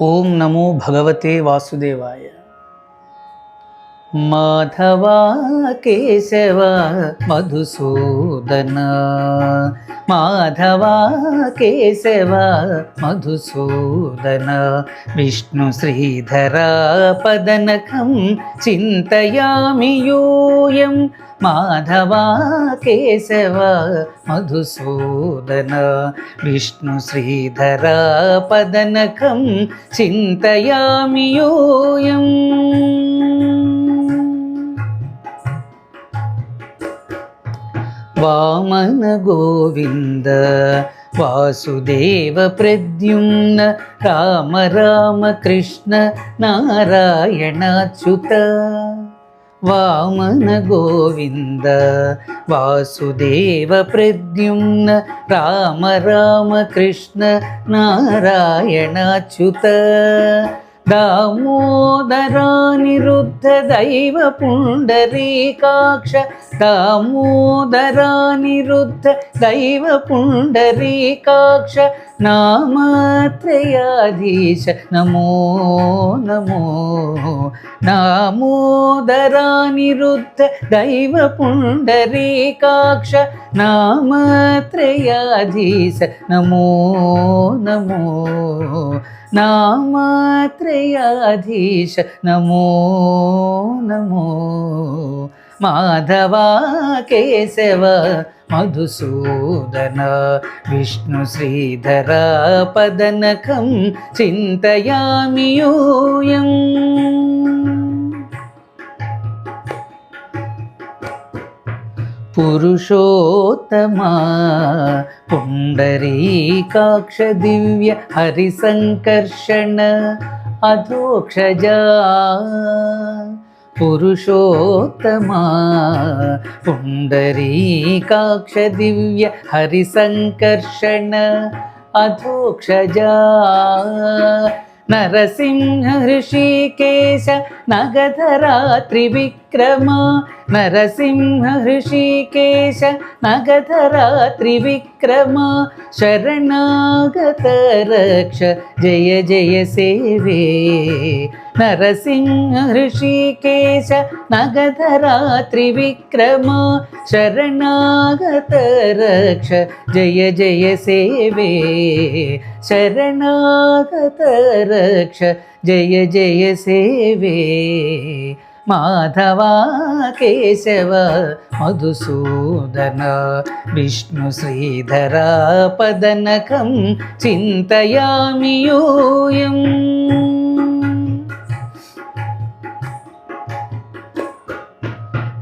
ఓం నమో భగవతే వాసుదేవాయ. మాధవా కేశవ మధుసూదన, మాధవా కేశవ మధుసూదన, విష్ణు శ్రీధర పదనకం చింతయామి యూయం. మాధవా కేశవ మధుసూదన, విష్ణు శ్రీధర పదనకం చింతయామి యూయం. వామన గోవింద వాసుదేవ ప్రద్యుమ్న, రామ రామ కృష్ణ నారాయణాచ్యుత. వామన గోవింద వాసుదేవ ప్రద్యుమ్న, రామ రామ కృష్ణ నారాయణాచ్యుత. దామోదరానిరుద్ధ దైవ పుండరీకాక్ష, దామోదరానిరుద్ధ దైవ పుండరీకాక్ష, నామత్రయాధీశ నమో నమో. దామోదరానిరుద్ధ దైవ పుండరీకాక్ష, నామత్రయాధీశ నమో నమో. నామత్రయాధీశ నమో నమో. మాధవా కేశవ మధుసూదన, విష్ణు శ్రీధర పదనకం చింతయామి యూయం. పురుషోత్తమా పుండరీకాక్ష దివ్య హరిసంకర్షణ అధోక్షజా. పురుషోత్తమా పుండరీకాక్ష దివ్య హరిసంకర్షణ అధోక్షజా. నరసింహ హృషికేశ నగధరా త్రివిక్రమ, నరసింహ హృషికేశ నగధరా త్రివిక్రమ, శరణాగత రక్ష జయ జయ సేవే. నరసింహ హృషికేశ నగధరా త్రివిక్రమ, శరణాగత రక్ష జయ జయ సేవే. శరణాగత రక్ష జయ జయ సేవే. మాధవా కేశవ మధుసూదన, విష్ణు శ్రీధర పదనకం చింతయామి యూయం.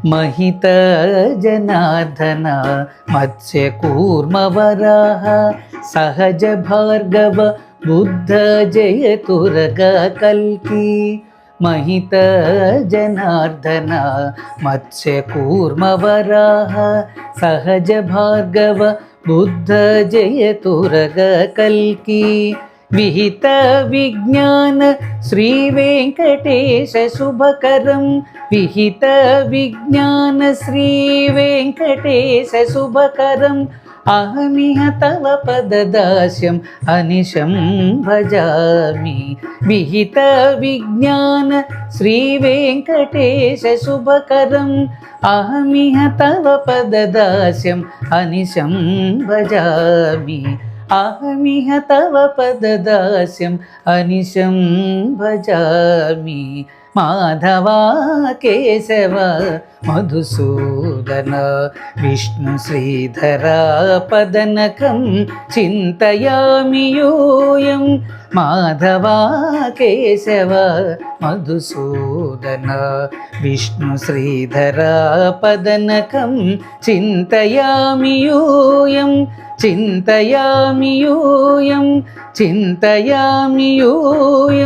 మహిత జనార్దన మత్స్యకూర్మ వరాహ, సహజ భార్గవ బుద్ధ జయతురగ కల్కి. మహిత జనార్దన మత్స్యకూర్మ వరాహ, సహజ భార్గవ బుద్ధ జయతురగ కల్కి. విహిత విజ్ఞాన శ్రీ వెంకటేశ శుభకరం, విహిత విజ్ఞాన శ్రీ వెంకటేశ శుభకరం. అహమిహ తవ పదదాస్యం అనిశం భజామి. విహిత విజ్ఞాన శ్రీ వెంకటేశ శుభకరం, అహమిహ తవ పదదాస్యం అనిశం భజామి. అహమిహ తవ పదదాస్యం అనిశం భజామి. మాధవా కేశవ మధుసూదన, విష్ణు శ్రీధర పదనకం చింతయామి యూయం. మాధవా కేశవ మధుసూదన, విష్ణు శ్రీధర పదనకం చింతయామి యూయం. చింతయామి యూయం, చింతయామి యూయం.